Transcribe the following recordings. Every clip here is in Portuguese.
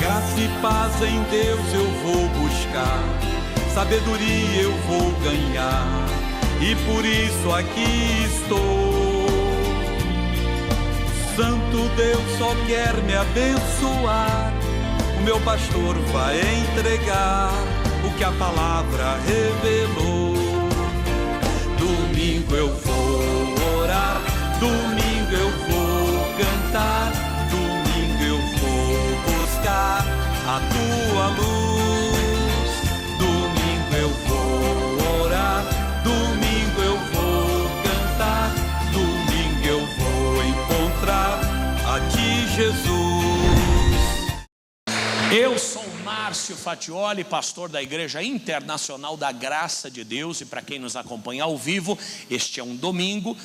Graça e paz em Deus eu vou buscar, sabedoria eu vou ganhar, e por isso aqui estou. Santo Deus só quer me abençoar, o meu pastor vai entregar o que a palavra revelou. Domingo eu vou orar, domingo eu vou cantar, domingo eu vou buscar a tua luz. Domingo eu vou orar, domingo eu vou cantar, domingo eu vou encontrar a ti, Jesus. Eu sou Márcio Fatioli, pastor da Igreja Internacional da Graça de Deus, e para quem nos acompanha ao vivo, este é um domingo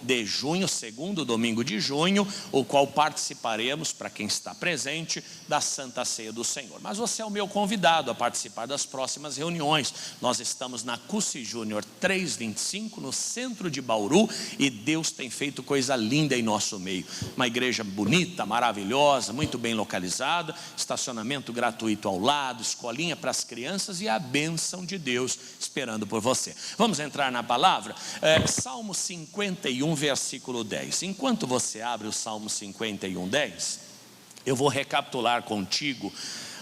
de junho, segundo domingo de junho, o qual participaremos, para quem está presente, da Santa Ceia do Senhor. Mas você é o meu convidado a participar das próximas reuniões. Nós estamos na Cusi Júnior 325, no centro de Bauru, e Deus tem feito coisa linda em nosso meio. Uma igreja bonita, maravilhosa, muito bem localizada, estacionamento gratuito ao lado, escolinha para as crianças e a bênção de Deus esperando por você. Vamos entrar na palavra? Salmo 51, versículo 10. Enquanto você abre o Salmo 51, 10, eu vou recapitular contigo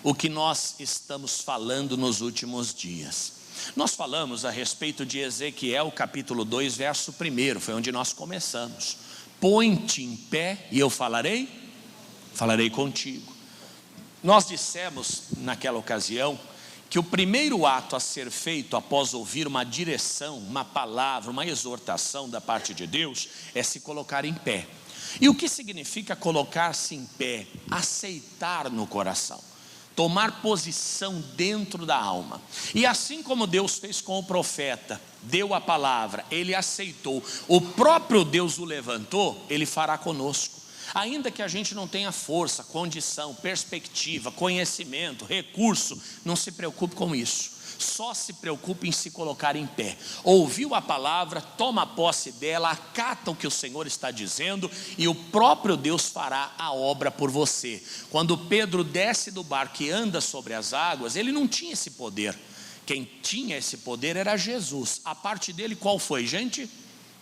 o que nós estamos falando nos últimos dias. Nós falamos a respeito de Ezequiel capítulo 2, verso 1, foi onde nós começamos. Põe-te em pé e eu falarei contigo. Nós dissemos naquela ocasião que o primeiro ato a ser feito após ouvir uma direção, uma palavra, uma exortação da parte de Deus é se colocar em pé. E o que significa colocar-se em pé? Aceitar no coração, tomar posição dentro da alma. E assim como Deus fez com o profeta, deu a palavra, ele aceitou, o próprio Deus o levantou, ele fará conosco. Ainda que a gente não tenha força, condição, perspectiva, conhecimento, recurso, não se preocupe com isso. Só se preocupe em se colocar em pé. Ouviu a palavra, toma posse dela, acata o que o Senhor está dizendo, e o próprio Deus fará a obra por você. Quando Pedro desce do barco e anda sobre as águas, ele não tinha esse poder. Quem tinha esse poder era Jesus. A parte dele qual foi, gente?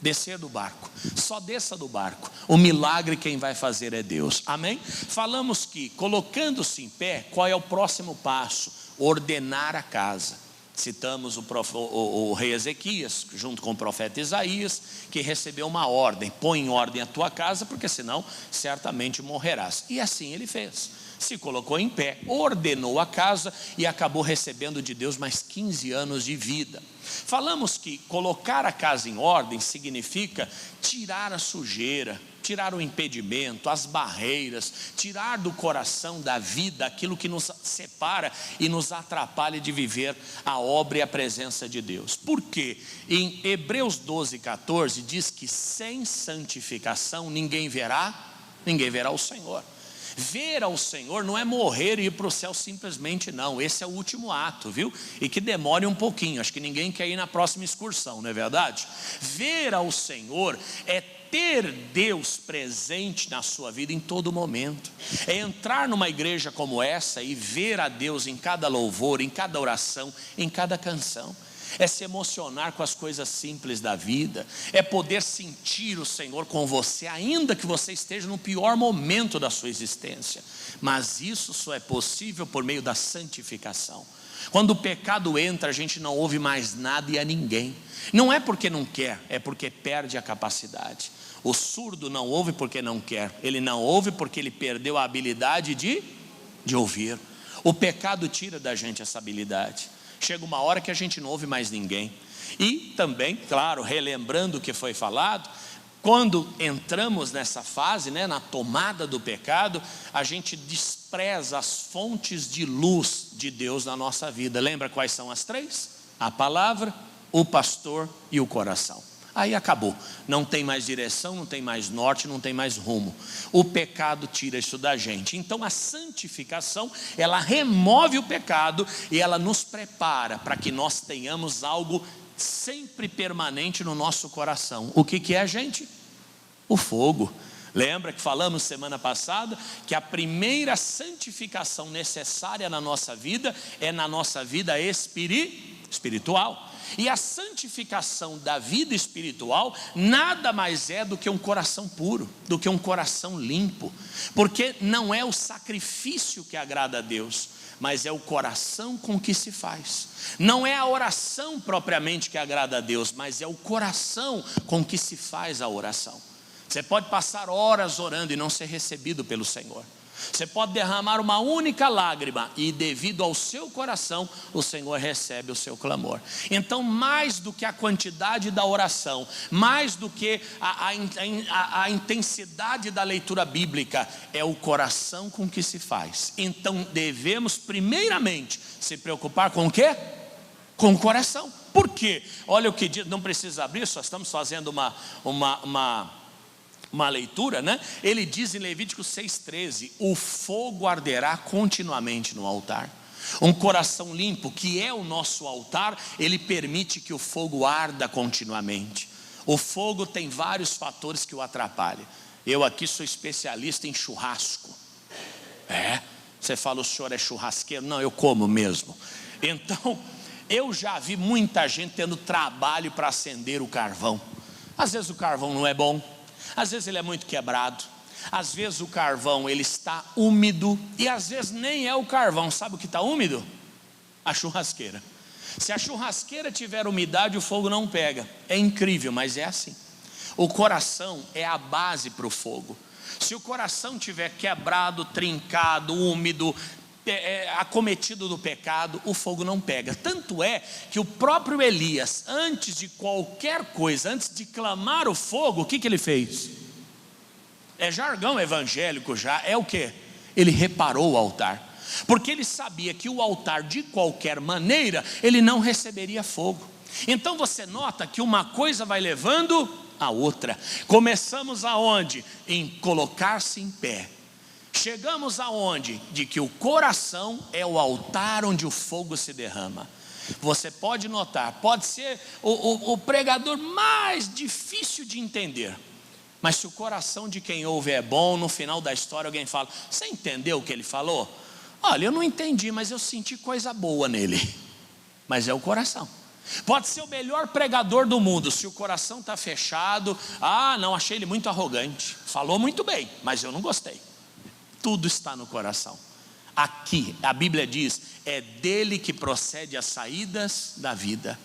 Descer do barco. Só desça do barco. O milagre quem vai fazer é Deus. Amém? Falamos que colocando-se em pé, qual é o próximo passo? Ordenar a casa. Citamos o rei Ezequias, junto com o profeta Isaías, que recebeu uma ordem: põe em ordem a tua casa, porque senão certamente morrerás. E assim ele fez. Se colocou em pé, ordenou a casa e acabou recebendo de Deus mais 15 anos de vida. Falamos que colocar a casa em ordem significa tirar a sujeira, tirar o impedimento, as barreiras, tirar do coração, da vida, aquilo que nos separa e nos atrapalha de viver a obra e a presença de Deus. Por quê? Em Hebreus 12, 14 diz que sem santificação ninguém verá o Senhor. Ver ao Senhor não é morrer e ir para o céu simplesmente, não. Esse é o último ato, viu? E que demore um pouquinho. Acho que ninguém quer ir na próxima excursão, não é verdade? Ver ao Senhor é ter Deus presente na sua vida em todo momento. É entrar numa igreja como essa e ver a Deus em cada louvor, em cada oração, em cada canção. É se emocionar com as coisas simples da vida, é poder sentir o Senhor com você, ainda que você esteja no pior momento da sua existência. Mas isso só é possível por meio da santificação. Quando o pecado entra, a gente não ouve mais nada e a ninguém. Não é porque não quer, é porque perde a capacidade. O surdo não ouve porque não quer, ele não ouve porque ele perdeu a habilidade de ouvir. O pecado tira da gente essa habilidade. Chega uma hora que a gente não ouve mais ninguém. E também, claro, relembrando o que foi falado, quando entramos nessa fase, na tomada do pecado, a gente despreza as fontes de luz de Deus na nossa vida. Lembra quais são as três? A palavra, o pastor e o coração. Aí acabou, não tem mais direção, não tem mais norte, não tem mais rumo. O pecado tira isso da gente. Então a santificação, ela remove o pecado e ela nos prepara para que nós tenhamos algo sempre permanente no nosso coração. O que é, gente? O fogo. Lembra que falamos semana passada que a primeira santificação necessária na nossa vida é na nossa vida espiritual. E a santificação da vida espiritual nada mais é do que um coração puro, do que um coração limpo. Porque não é o sacrifício que agrada a Deus, mas é o coração com que se faz. Não é a oração propriamente que agrada a Deus, mas é o coração com que se faz a oração. Você pode passar horas orando e não ser recebido pelo Senhor. Você pode derramar uma única lágrima e devido ao seu coração, o Senhor recebe o seu clamor. Então, mais do que a quantidade da oração, mais do que a intensidade da leitura bíblica, é o coração com que se faz. Então, devemos primeiramente se preocupar com o quê? Com o coração. Por quê? Olha o que diz, não precisa abrir, só estamos fazendo uma leitura, né? Ele diz em Levítico 6,13: o fogo arderá continuamente no altar. Um coração limpo, que é o nosso altar, ele permite que o fogo arda continuamente. O fogo tem vários fatores que o atrapalham. Eu aqui sou especialista em churrasco. Você fala, o senhor é churrasqueiro? Não, eu como mesmo. Então, eu já vi muita gente tendo trabalho para acender o carvão. Às vezes o carvão não é bom, às vezes ele é muito quebrado, às vezes o carvão ele está úmido, e às vezes nem é o carvão. Sabe o que está úmido? A churrasqueira. Se a churrasqueira tiver umidade, o fogo não pega. É incrível, mas é assim. O coração é a base para o fogo. Se o coração tiver quebrado, trincado, úmido, acometido do pecado, o fogo não pega. Tanto é que o próprio Elias, antes de qualquer coisa, antes de clamar o fogo, o que ele fez? É jargão evangélico já, é o que? Ele reparou o altar, porque ele sabia que o altar de qualquer maneira, ele não receberia fogo. Então você nota que uma coisa vai levando a outra. Começamos aonde? Em colocar-se em pé. Chegamos aonde? De que o coração é o altar onde o fogo se derrama. Você pode notar, pode ser o pregador mais difícil de entender, mas se o coração de quem ouve é bom, no final da história alguém fala: você entendeu o que ele falou? Olha, eu não entendi, mas eu senti coisa boa nele. Mas é o coração. Pode ser o melhor pregador do mundo, se o coração está fechado: não, achei ele muito arrogante, falou muito bem, mas eu não gostei. Tudo está no coração. Aqui a Bíblia diz: é dele que procede as saídas da vida.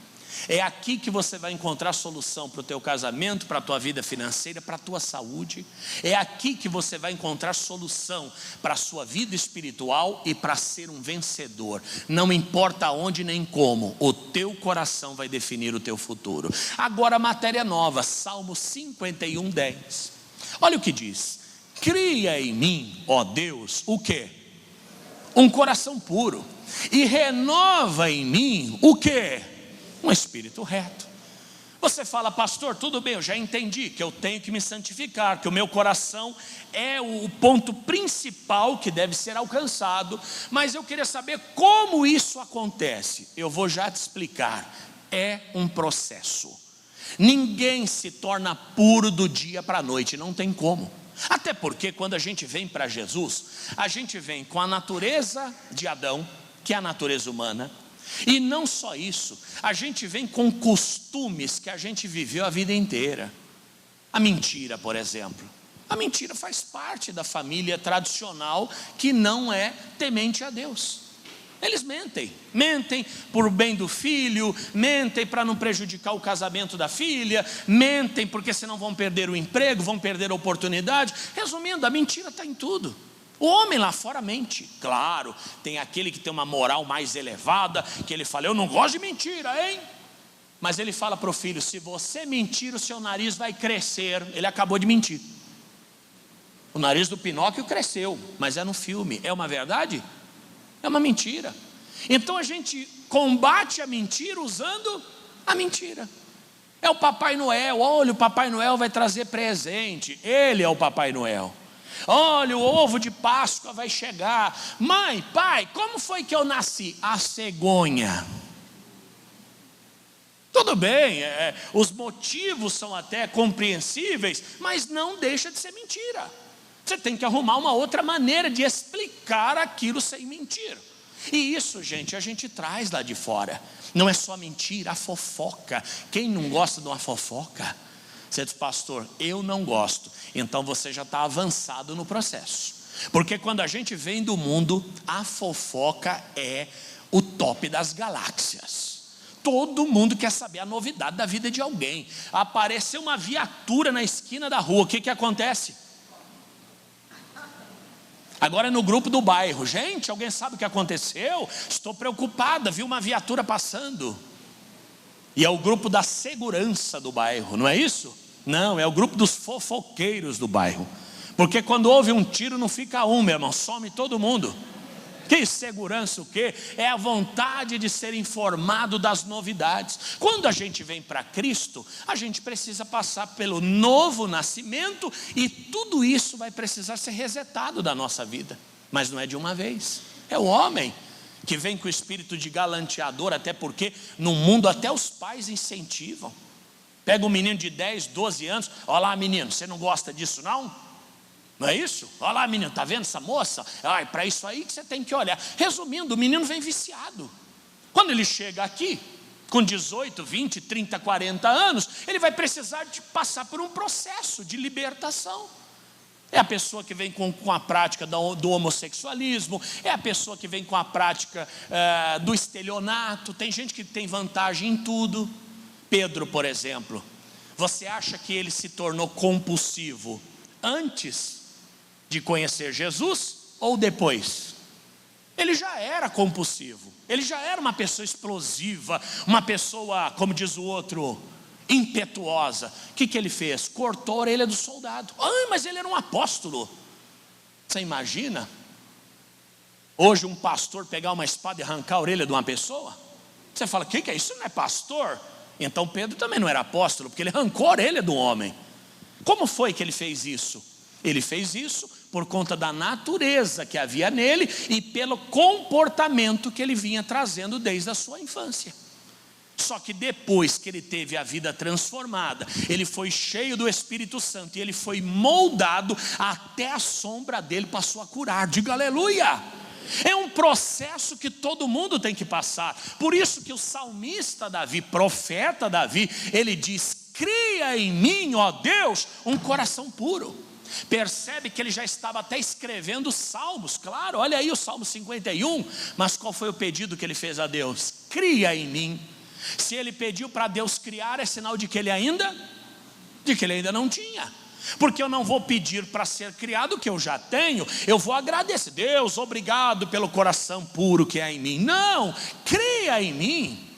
É aqui que você vai encontrar solução para o teu casamento, para a tua vida financeira, para a tua saúde. É aqui que você vai encontrar solução para a sua vida espiritual e para ser um vencedor. Não importa onde nem como, o teu coração vai definir o teu futuro. Agora, matéria nova, Salmo 51:10. Olha o que diz: cria em mim, ó Deus, o quê? Um coração puro, e renova em mim o quê? Um espírito reto. Você fala: pastor, tudo bem, eu já entendi que eu tenho que me santificar, que o meu coração é o ponto principal que deve ser alcançado, mas eu queria saber como isso acontece. Eu vou já te explicar. É um processo. Ninguém se torna puro do dia para a noite, não tem como. Até porque quando a gente vem para Jesus, a gente vem com a natureza de Adão, que é a natureza humana. E não só isso, a gente vem com costumes que a gente viveu a vida inteira. A mentira, por exemplo. A mentira faz parte da família tradicional que não é temente a Deus. Eles mentem por bem do filho, mentem para não prejudicar o casamento da filha, mentem porque senão vão perder o emprego, vão perder a oportunidade. Resumindo, a mentira está em tudo. O homem lá fora mente. Claro, tem aquele que tem uma moral mais elevada, que ele fala: eu não gosto de mentira, hein? Mas ele fala para o filho: se você mentir, o seu nariz vai crescer. Ele acabou de mentir. O nariz do Pinóquio cresceu, mas é no filme. É uma verdade? É uma mentira. Então a gente combate a mentira usando a mentira. É o Papai Noel. Olha, o Papai Noel vai trazer presente. Ele é o Papai Noel. Olha, o ovo de Páscoa vai chegar. Mãe, pai, como foi que eu nasci? A cegonha. Tudo bem, os motivos são até compreensíveis, mas não deixa de ser mentira. Você tem que arrumar uma outra maneira de explicar aquilo sem mentir. E isso, gente, a gente traz lá de fora. Não é só mentira, a fofoca. Quem não gosta de uma fofoca? Você diz, pastor, eu não gosto. Então você já está avançado no processo. Porque quando a gente vem do mundo, a fofoca é o top das galáxias. Todo mundo quer saber a novidade da vida de alguém. Apareceu uma viatura na esquina da rua, o que acontece? Agora no grupo do bairro, gente, alguém sabe o que aconteceu? Estou preocupada, vi uma viatura passando. E é o grupo da segurança do bairro, não é isso? Não, é o grupo dos fofoqueiros do bairro. Porque quando houve um tiro não fica um, meu irmão, some todo mundo. Que segurança o quê? É a vontade de ser informado das novidades. Quando a gente vem para Cristo, a gente precisa passar pelo novo nascimento, e tudo isso vai precisar ser resetado da nossa vida. Mas não é de uma vez. É o homem que vem com o espírito de galanteador, até porque no mundo até os pais incentivam. Pega um menino de 10, 12 anos, olha lá menino, você não gosta disso não? Não é isso? Olha lá menino, está vendo essa moça? Para isso aí que você tem que olhar. Resumindo, o menino vem viciado. Quando ele chega aqui, com 18, 20, 30, 40 anos, ele vai precisar de passar por um processo de libertação. É a pessoa que vem com a prática do homossexualismo, é a pessoa que vem com a prática do estelionato. Tem gente que tem vantagem em tudo. Pedro, por exemplo, você acha que ele se tornou compulsivo antes de conhecer Jesus ou depois? Ele já era compulsivo, ele já era uma pessoa explosiva, uma pessoa, como diz o outro, impetuosa. O que ele fez? Cortou a orelha do soldado. Mas ele era um apóstolo. Você imagina hoje um pastor pegar uma espada e arrancar a orelha de uma pessoa? Você fala, o que é isso? Não é pastor? Então Pedro também não era apóstolo, porque ele arrancou a orelha do homem. Como foi que ele fez isso? Ele fez isso por conta da natureza que havia nele e pelo comportamento que ele vinha trazendo desde a sua infância. Só que depois que ele teve a vida transformada, ele foi cheio do Espírito Santo e ele foi moldado, até a sombra dele passou a curar. Diga aleluia! É um processo que todo mundo tem que passar. Por isso que o salmista Davi, profeta Davi, ele diz, cria em mim, ó Deus, um coração puro. Percebe que ele já estava até escrevendo salmos. Claro, olha aí o Salmo 51. Mas qual foi o pedido que ele fez a Deus? Cria em mim. Se ele pediu para Deus criar, é sinal de que ele ainda não tinha. Porque eu não vou pedir para ser criado o que eu já tenho. Eu vou agradecer, Deus, obrigado pelo coração puro que há em mim. Não, cria em mim.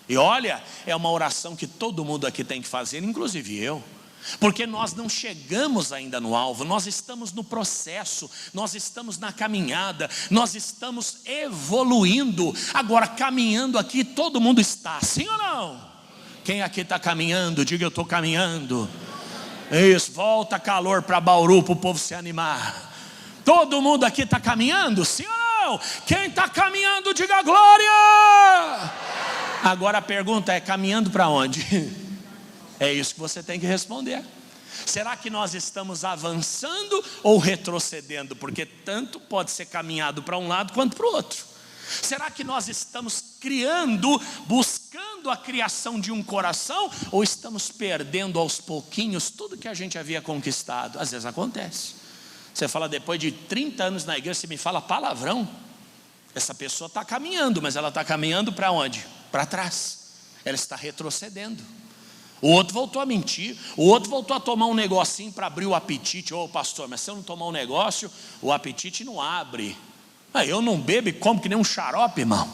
E olha, é uma oração que todo mundo aqui tem que fazer, inclusive eu. Porque nós não chegamos ainda no alvo, nós estamos no processo, nós estamos na caminhada, nós estamos evoluindo. Agora, caminhando aqui, todo mundo está, sim ou não? Quem aqui está caminhando, diga eu estou caminhando. Isso, volta calor para Bauru, para o povo se animar. Todo mundo aqui está caminhando, sim ou não? Quem está caminhando, diga glória. Agora a pergunta é, caminhando para onde? É isso que você tem que responder. Será que nós estamos avançando ou retrocedendo? Porque tanto pode ser caminhado para um lado quanto para o outro. Será que nós estamos buscando a criação de um coração, ou estamos perdendo aos pouquinhos tudo que a gente havia conquistado? Às vezes acontece. Você fala, depois de 30 anos na igreja, você me fala palavrão. Essa pessoa está caminhando, mas ela está caminhando para onde? Para trás. Ela está retrocedendo. O outro voltou a mentir, o outro voltou a tomar um negocinho para abrir o apetite. Pastor, mas se eu não tomar um negócio, o apetite não abre. Eu não bebo e como que nem um xarope, irmão.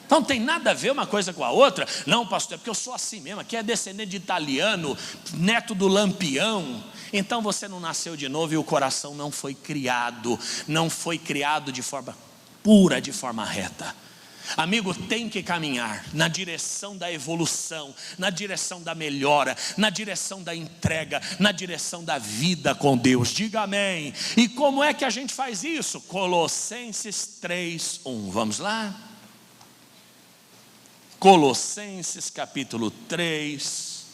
Então não tem nada a ver uma coisa com a outra. Não, pastor, é porque eu sou assim mesmo. Aqui é descendente de italiano, neto do Lampião. Então você não nasceu de novo e o coração não foi criado. Não foi criado de forma pura, de forma reta. Amigo, tem que caminhar na direção da evolução, na direção da melhora, na direção da entrega, na direção da vida com Deus. Diga amém. E como é que a gente faz isso? Colossenses 3:1. Vamos lá? Colossenses capítulo 3,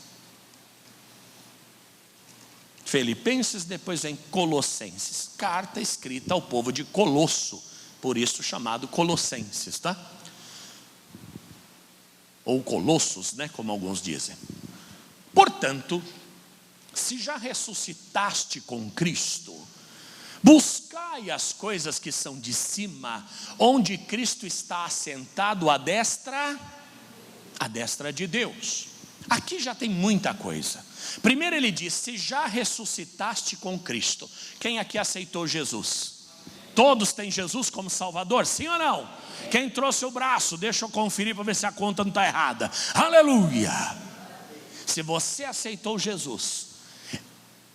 Filipenses, depois vem Colossenses, carta escrita ao povo de Colosso, por isso chamado Colossenses, tá? Ou Colossos, né, como alguns dizem. Portanto, se já ressuscitaste com Cristo, buscai as coisas que são de cima, onde Cristo está assentado à destra de Deus. Aqui já tem muita coisa. Primeiro ele diz, se já ressuscitaste com Cristo. Quem aqui aceitou Jesus? Todos têm Jesus como Salvador, sim ou não? Quem trouxe o braço, deixa eu conferir para ver se a conta não está errada. Aleluia! Se você aceitou Jesus,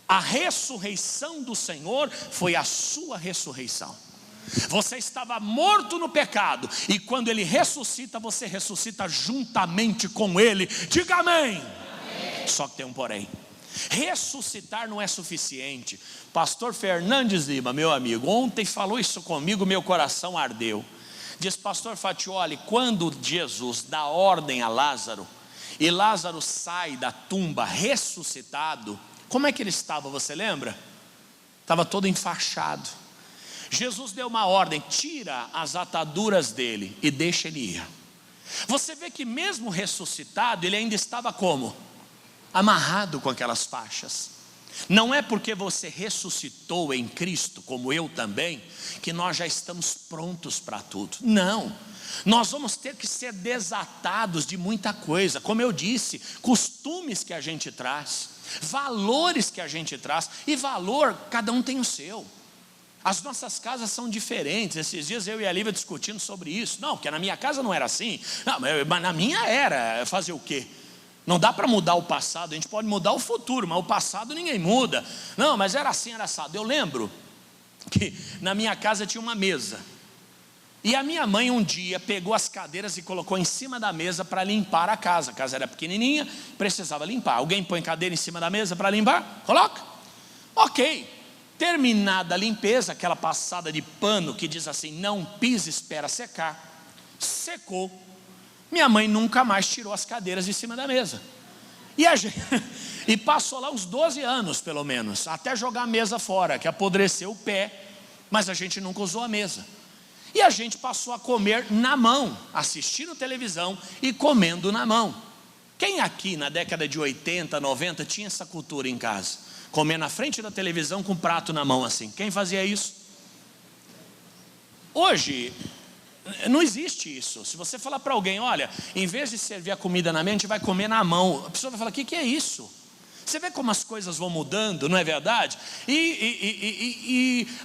a ressurreição do Senhor foi a sua ressurreição. Você estava morto no pecado, e quando Ele ressuscita, você ressuscita juntamente com Ele. Diga amém. Amém. Só que tem um porém. Ressuscitar não é suficiente. Pastor Fernandes Lima, meu amigo, ontem falou isso comigo, meu coração ardeu. Diz, pastor Fatioli, quando Jesus dá ordem a Lázaro, e Lázaro sai da tumba ressuscitado, como é que ele estava, você lembra? Estava todo enfaixado. Jesus deu uma ordem, tira as ataduras dele e deixa ele ir. Você vê que mesmo ressuscitado, ele ainda estava como? Amarrado com aquelas faixas. Não é porque você ressuscitou em Cristo, como eu também, que nós já estamos prontos para tudo. Não, nós vamos ter que ser desatados de muita coisa. Como eu disse, costumes que a gente traz, valores que a gente traz. E valor, cada um tem o seu. As nossas casas são diferentes. Esses dias eu e a Lívia discutindo sobre isso. Não, porque na minha casa não era assim. Não, mas na minha era. Fazer o quê? Não dá para mudar o passado. A gente pode mudar o futuro, mas o passado ninguém muda. Não, mas era assim, era assado. Eu lembro que na minha casa tinha uma mesa, e a minha mãe um dia pegou as cadeiras e colocou em cima da mesa para limpar a casa. A casa era pequenininha, precisava limpar. Alguém põe cadeira em cima da mesa para limpar? Coloca. Ok. Terminada a limpeza, aquela passada de pano que diz assim, não pise, espera secar. Secou. Minha mãe nunca mais tirou as cadeiras de cima da mesa. E passou lá uns 12 anos pelo menos, até jogar a mesa fora, que apodreceu o pé, mas a gente nunca usou a mesa. E a gente passou a comer na mão, assistindo televisão e comendo na mão. Quem aqui na década de 80, 90 tinha essa cultura em casa? Comer na frente da televisão com o prato na mão assim. Quem fazia isso? Hoje não existe isso. Se você falar para alguém, olha, em vez de servir a comida na mesa, a gente vai comer na mão, a pessoa vai falar, o que é isso? Você vê como as coisas vão mudando, não é verdade?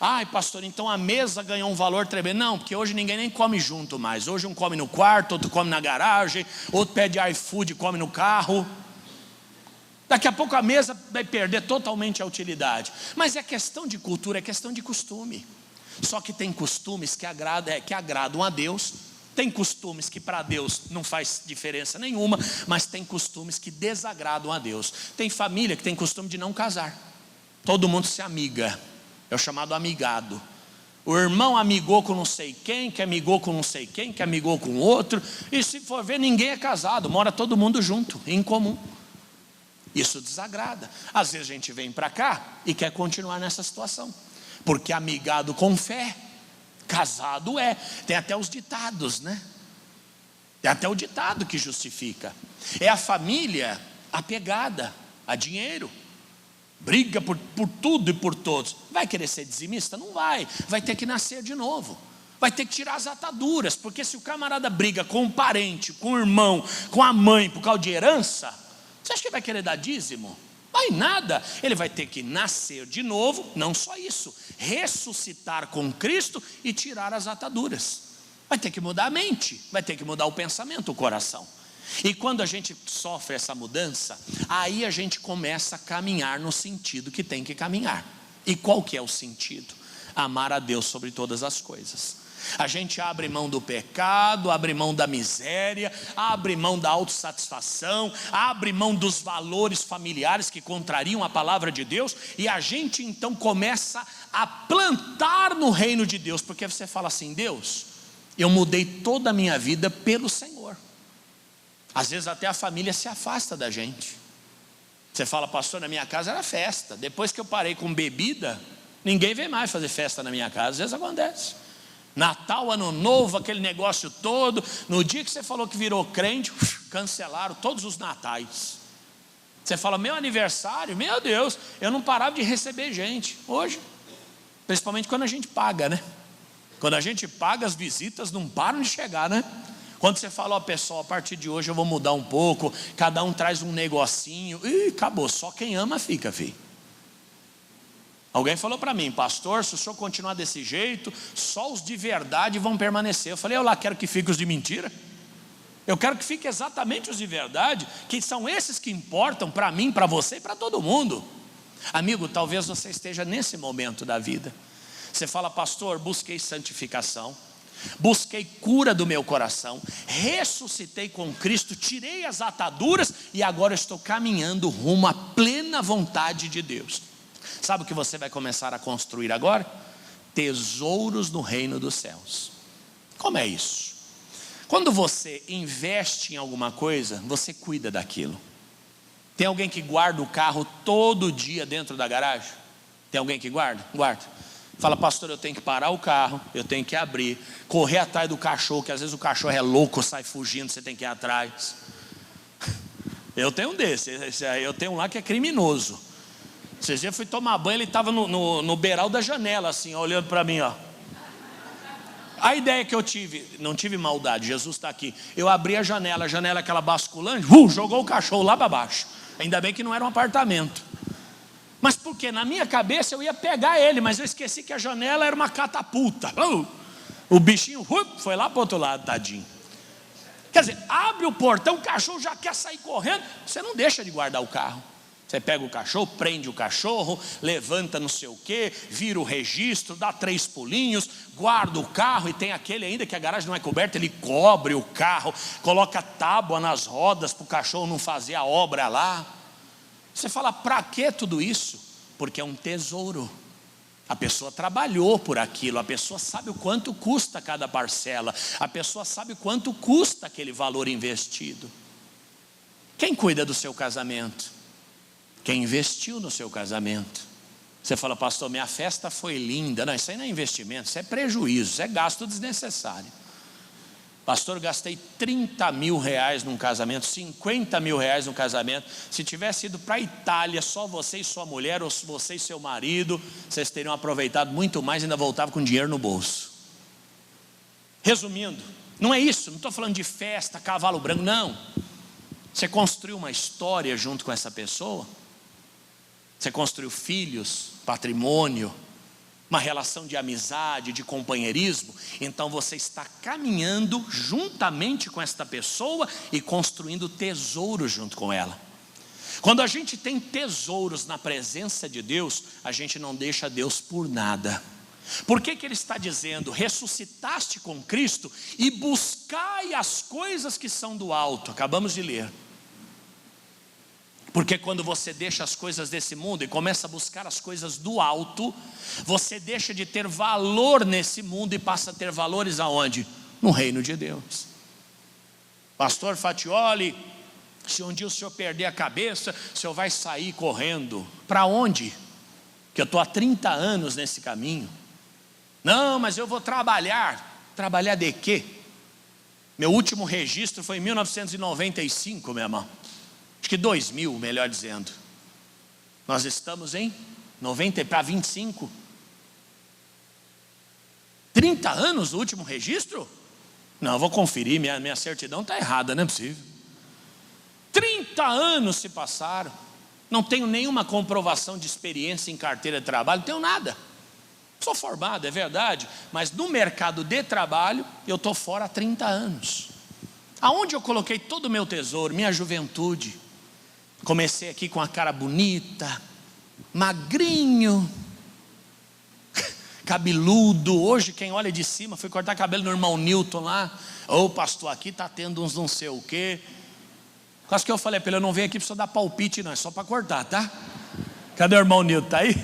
Ai pastor, então a mesa ganhou um valor tremendo. Não, porque hoje ninguém nem come junto mais. Hoje um come no quarto, outro come na garagem, outro pede iFood e come no carro. Daqui a pouco a mesa vai perder totalmente a utilidade. Mas é questão de cultura, é questão de costume. Só que tem costumes que agradam a Deus. Tem costumes que para Deus não faz diferença nenhuma, mas tem costumes que desagradam a Deus. Tem família que tem costume de não casar. Todo mundo se amiga. É o chamado amigado. O irmão amigou com não sei quem, que amigou com não sei quem, que amigou com outro. E se for ver, ninguém é casado. Mora todo mundo junto, em comum. Isso desagrada. Às vezes a gente vem para cá e quer continuar nessa situação. Porque amigado com fé, casado é. Tem até os ditados, né? Tem até o ditado que justifica. É a família apegada a dinheiro. Briga por tudo e por todos. Vai querer ser dizimista? Não vai. Vai ter que nascer de novo. Vai ter que tirar as ataduras. Porque se o camarada briga com um parente, com o irmão, com a mãe, por causa de herança, você acha que vai querer dar dízimo? Vai nada. Ele vai ter que nascer de novo. Não só isso, ressuscitar com Cristo e tirar as ataduras. Vai ter que mudar a mente, vai ter que mudar o pensamento, o coração. E quando a gente sofre essa mudança, aí a gente começa a caminhar no sentido que tem que caminhar. E qual que é o sentido? Amar a Deus sobre todas as coisas. A gente abre mão do pecado, abre mão da miséria, abre mão da autossatisfação, abre mão dos valores familiares que contrariam a palavra de Deus, e a gente então começa a plantar no reino de Deus, porque você fala assim, Deus, eu mudei toda a minha vida pelo Senhor. Às vezes até a família se afasta da gente. Você fala, pastor, na minha casa era festa. Depois que eu parei com bebida, ninguém vem mais fazer festa na minha casa. Às vezes acontece. Natal, Ano Novo, aquele negócio todo. No dia que você falou que virou crente, cancelaram todos os natais. Você fala, meu aniversário, meu Deus, eu não parava de receber gente. Hoje, principalmente quando a gente paga, né? Quando a gente paga, as visitas não param de chegar, né? Quando você fala, ó, pessoal, a partir de hoje eu vou mudar um pouco, cada um traz um negocinho, e acabou, só quem ama fica, filho. Alguém falou para mim, pastor, se o senhor continuar desse jeito, só os de verdade vão permanecer. Eu falei, eu lá quero que fique os de mentira. Eu quero que fique exatamente os de verdade, que são esses que importam para mim, para você e para todo mundo. Amigo, talvez você esteja nesse momento da vida. Você fala, pastor, busquei santificação, busquei cura do meu coração, ressuscitei com Cristo, tirei as ataduras e agora estou caminhando rumo à plena vontade de Deus. Sabe o que você vai começar a construir agora? Tesouros no reino dos céus. Como é isso? Quando você investe em alguma coisa, você cuida daquilo. Tem alguém que guarda o carro todo dia dentro da garagem? Tem alguém que guarda? Guarda. Fala, pastor, eu tenho que parar o carro, eu tenho que abrir, correr atrás do cachorro, que às vezes o cachorro é louco, sai fugindo, você tem que ir atrás. Eu tenho um desse, eu tenho um lá que é criminoso. Esses dias eu fui tomar banho, ele estava no beiral da janela, assim, ó, olhando para mim, ó. A ideia que eu tive, não tive maldade, Jesus está aqui. Eu abri a janela aquela basculante, jogou o cachorro lá para baixo. Ainda bem que não era um apartamento. Mas porque na minha cabeça eu ia pegar ele, mas eu esqueci que a janela era uma catapulta. O bichinho foi lá para o outro lado, tadinho. Quer dizer, abre o portão, o cachorro já quer sair correndo, você não deixa de guardar o carro. Você pega o cachorro, prende o cachorro, levanta não sei o que, vira o registro, dá 3 pulinhos, guarda o carro. E tem aquele ainda que a garagem não é coberta, ele cobre o carro, coloca tábua nas rodas para o cachorro não fazer a obra lá. Você fala, para que tudo isso? Porque é um tesouro. A pessoa trabalhou por aquilo, a pessoa sabe o quanto custa cada parcela, a pessoa sabe quanto custa aquele valor investido. Quem cuida do seu casamento? Quem investiu no seu casamento? Você fala, pastor, minha festa foi linda. Não, isso aí não é investimento, isso é prejuízo, isso é gasto desnecessário. Pastor, gastei 30 mil reais num casamento, 50 mil reais num casamento. Se tivesse ido para a Itália, só você e sua mulher, ou você e seu marido, vocês teriam aproveitado muito mais e ainda voltavam com dinheiro no bolso. Resumindo, não é isso, não estou falando de festa, cavalo branco, não. Você construiu uma história junto com essa pessoa. Você construiu filhos, patrimônio, uma relação de amizade, de companheirismo. Então você está caminhando juntamente com esta pessoa e construindo tesouro junto com ela. Quando a gente tem tesouros na presença de Deus, a gente não deixa Deus por nada. Por que ele está dizendo, ressuscitaste com Cristo e buscai as coisas que são do alto? Acabamos de ler. Porque quando você deixa as coisas desse mundo e começa a buscar as coisas do alto, você deixa de ter valor nesse mundo e passa a ter valores aonde? No reino de Deus. Pastor Fatioli, se um dia o senhor perder a cabeça, o senhor vai sair correndo. Para onde? Que eu estou há 30 anos nesse caminho. Não, mas eu vou trabalhar. Trabalhar de quê? Meu último registro foi em 1995, meu irmão. Acho que 2000, melhor dizendo. Nós estamos em 90 para 25. 30 anos o último registro? Não, eu vou conferir, minha certidão está errada, não é possível. 30 anos se passaram. Não tenho nenhuma comprovação de experiência em carteira de trabalho, não tenho nada. Sou formado, é verdade, mas no mercado de trabalho eu estou fora há 30 anos. Aonde eu coloquei todo o meu tesouro? Minha juventude. Comecei aqui com a cara bonita, magrinho, cabeludo. Hoje quem olha de cima, fui cortar cabelo no irmão Newton lá. Ô pastor, aqui está tendo uns não sei o quê. Quase que eu falei para ele, eu não venho aqui para dar palpite não, é só para cortar, tá? Cadê o irmão Newton, tá aí?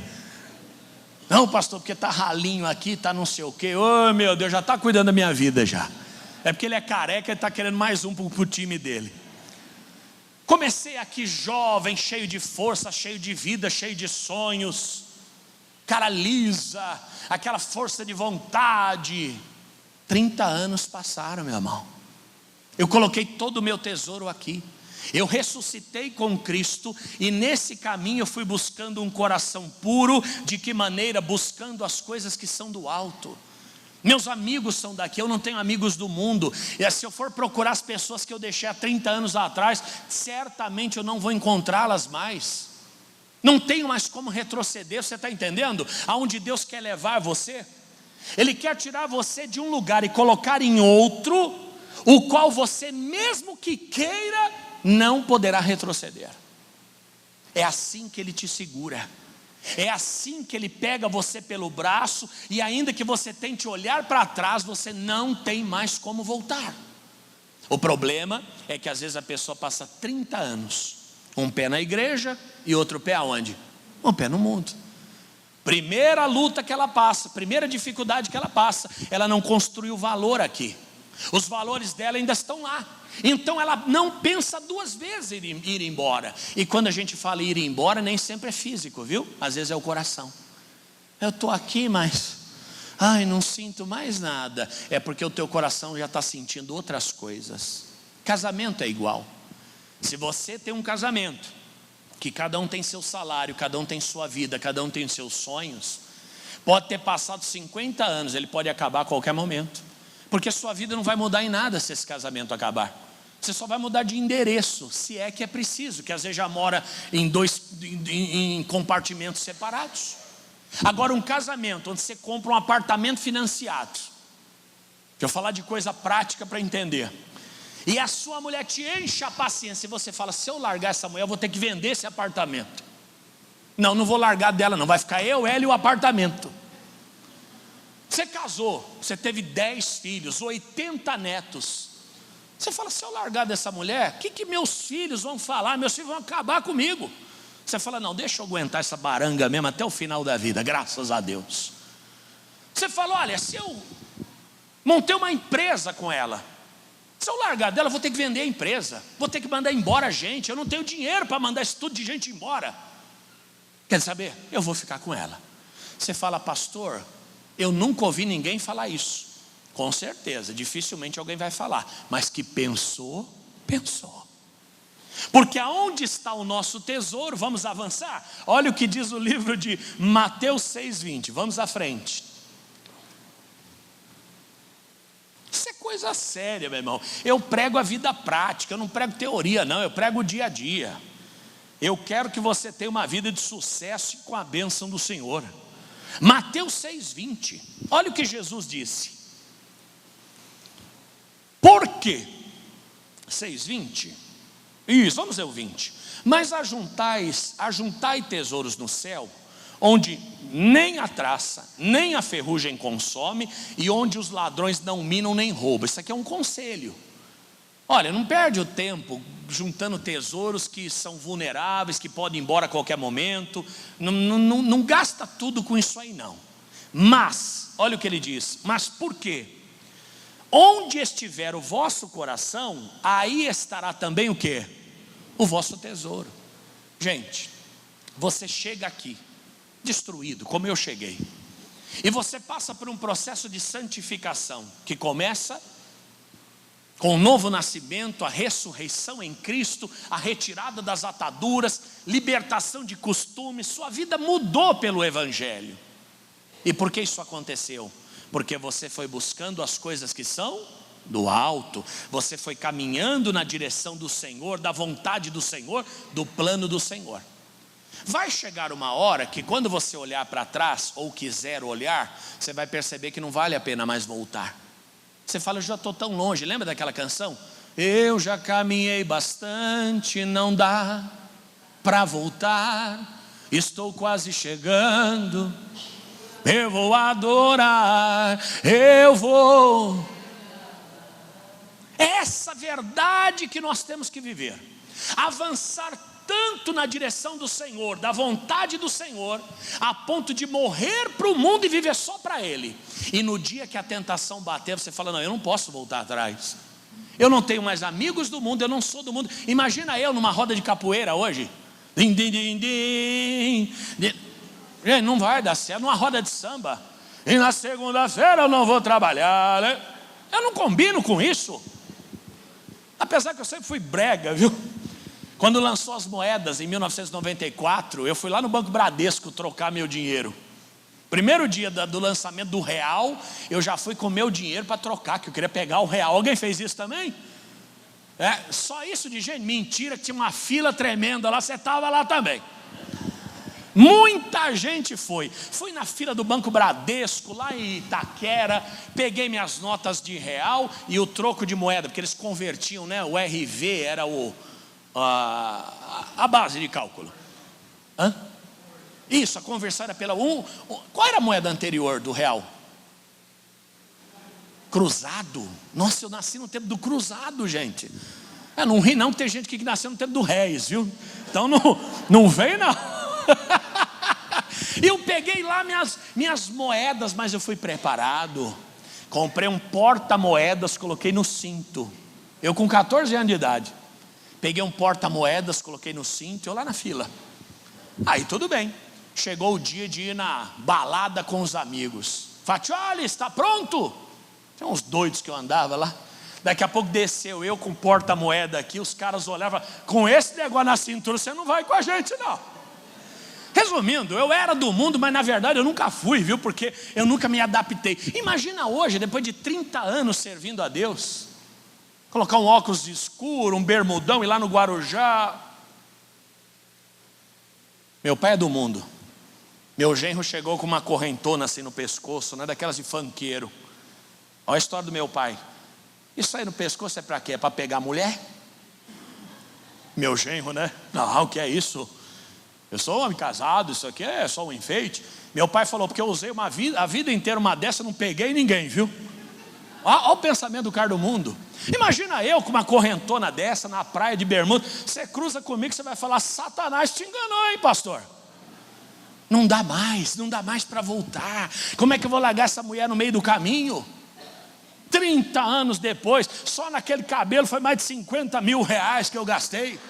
Não pastor, porque está ralinho aqui, está não sei o quê. Ô meu Deus, já está cuidando da minha vida já. É porque ele é careca e está querendo mais um para o time dele. Comecei aqui jovem, cheio de força, cheio de vida, cheio de sonhos, cara lisa, aquela força de vontade. 30 anos passaram, meu irmão. Eu coloquei todo o meu tesouro aqui. Eu ressuscitei com Cristo, e nesse caminho eu fui buscando um coração puro. De que maneira? Buscando as coisas que são do alto. Meus amigos são daqui, eu não tenho amigos do mundo. E se eu for procurar as pessoas que eu deixei há 30 anos atrás, certamente eu não vou encontrá-las mais. Não tenho mais como retroceder, você está entendendo? Aonde Deus quer levar você? Ele quer tirar você de um lugar e colocar em outro, o qual você, mesmo que queira, não poderá retroceder. É assim que Ele te segura. É assim que Ele pega você pelo braço, e ainda que você tente olhar para trás, você não tem mais como voltar. O problema é que às vezes a pessoa passa 30 anos, um pé na igreja e outro pé aonde? Um pé no mundo. Primeira luta que ela passa, primeira dificuldade que ela passa, ela não construiu valor aqui. Os valores dela ainda estão lá. Então ela não pensa duas vezes em ir embora. E quando a gente fala ir embora, nem sempre é físico, viu? Às vezes é o coração. Eu estou aqui, mas não sinto mais nada. É porque o teu coração já está sentindo outras coisas. Casamento é igual. Se você tem um casamento, que cada um tem seu salário, cada um tem sua vida, cada um tem seus sonhos, pode ter passado 50 anos, ele pode acabar a qualquer momento. Porque a sua vida não vai mudar em nada se esse casamento acabar. Você só vai mudar de endereço, se é que é preciso, que às vezes já mora em compartimentos separados. Agora, um casamento onde você compra um apartamento financiado, deixa eu falar de coisa prática para entender, e a sua mulher te enche a paciência, e você fala: se eu largar essa mulher, eu vou ter que vender esse apartamento. Não vou largar dela não, vai ficar eu, ela e o apartamento. Você casou, você teve 10 filhos, 80 netos. Você fala: se eu largar dessa mulher, o que meus filhos vão falar? Meus filhos vão acabar comigo. Você fala: não, deixa eu aguentar essa baranga mesmo até o final da vida, graças a Deus. Você fala: olha, se eu montei uma empresa com ela, se eu largar dela, eu vou ter que vender a empresa, vou ter que mandar embora gente, eu não tenho dinheiro para mandar esse tudo de gente embora. Quer saber? Eu vou ficar com ela. Você fala: pastor, eu nunca ouvi ninguém falar isso. Com certeza, dificilmente alguém vai falar, mas que pensou. Porque aonde está o nosso tesouro? Vamos avançar? Olha o que diz o livro de Mateus 6:20, vamos à frente. Isso é coisa séria, meu irmão. Eu prego a vida prática, eu não prego teoria não, eu prego o dia a dia. Eu quero que você tenha uma vida de sucesso com a bênção do Senhor. Mateus 6:20, olha o que Jesus disse. Por quê? 6:20. Isso, vamos ver o 20. Mas ajuntai tesouros no céu, onde nem a traça, nem a ferrugem consome, e onde os ladrões não minam nem roubam. Isso aqui é um conselho. Olha, não perde o tempo juntando tesouros que são vulneráveis, que podem ir embora a qualquer momento. Não gasta tudo com isso aí não. Mas, olha o que ele diz. Mas por quê? Onde estiver o vosso coração, aí estará também o quê? O vosso tesouro. Gente, você chega aqui destruído, como eu cheguei, e você passa por um processo de santificação, que começa com o novo nascimento, a ressurreição em Cristo, a retirada das ataduras, libertação de costumes. Sua vida mudou pelo Evangelho. E por que isso aconteceu? Porque você foi buscando as coisas que são do alto. Você foi caminhando na direção do Senhor, da vontade do Senhor, do plano do Senhor. Vai chegar uma hora que quando você olhar para trás, ou quiser olhar, você vai perceber que não vale a pena mais voltar. Você fala: eu já estou tão longe. Lembra daquela canção? Eu já caminhei bastante, não dá para voltar, estou quase chegando, eu vou adorar, eu vou. Essa verdade que nós temos que viver, avançar tanto na direção do Senhor, da vontade do Senhor, a ponto de morrer para o mundo e viver só para Ele. E no dia que a tentação bater, você fala: não, eu não posso voltar atrás. Eu não tenho mais amigos do mundo, eu não sou do mundo. Imagina eu numa roda de capoeira hoje. Din, din, din, din, din. Gente, não vai dar certo. Numa roda de samba. E na segunda-feira eu não vou trabalhar, né? Eu não combino com isso. Apesar que eu sempre fui brega, viu? Quando lançou as moedas em 1994, eu fui lá no Banco Bradesco trocar meu dinheiro. Primeiro dia do lançamento do real, eu já fui com meu dinheiro para trocar, que eu queria pegar o real. Alguém fez isso também? Só isso de gente, mentira, que tinha uma fila tremenda lá, você estava lá também. Muita gente foi. Fui na fila do Banco Bradesco, lá em Itaquera, peguei minhas notas de real e o troco de moeda, porque eles convertiam, né? O RV era a base de cálculo. Isso, a conversão era pela qual era a moeda anterior do real? Cruzado. Nossa, eu nasci no tempo do cruzado, gente. Não ri não, tem gente que nasceu no tempo do réis, viu? Então não vem não. Eu peguei lá minhas moedas, mas eu fui preparado. Comprei um porta-moedas, coloquei no cinto. Eu com 14 anos de idade. Peguei um porta-moedas, coloquei no cinto, eu lá na fila. Aí tudo bem. Chegou o dia de ir na balada com os amigos. Fatioli, está pronto? Tinha uns doidos que eu andava lá. Daqui a pouco desceu eu com porta-moeda aqui. Os caras olhavam, com esse negócio na cintura você não vai com a gente não. Resumindo, eu era do mundo, mas na verdade eu nunca fui, viu? Porque eu nunca me adaptei. Imagina hoje, depois de 30 anos servindo a Deus, colocar um óculos escuro, um bermudão, ir lá no Guarujá. Meu pai é do mundo. Meu genro chegou com uma correntona assim no pescoço, né? Daquelas de funkeiro. Olha a história do meu pai. Isso aí no pescoço é para quê? É para pegar mulher? Meu genro, né? Não, o que é isso? Eu sou um homem casado, isso aqui é só um enfeite. Meu pai falou, porque eu usei a vida inteira uma dessa, não peguei ninguém, viu? Olha o pensamento do cara do mundo. Imagina eu com uma correntona dessa na praia de bermuda. Você cruza comigo, você vai falar, Satanás te enganou, hein, pastor? Não dá mais para voltar. Como é que eu vou largar essa mulher no meio do caminho? 30 anos depois, só naquele cabelo foi mais de 50 mil reais que eu gastei.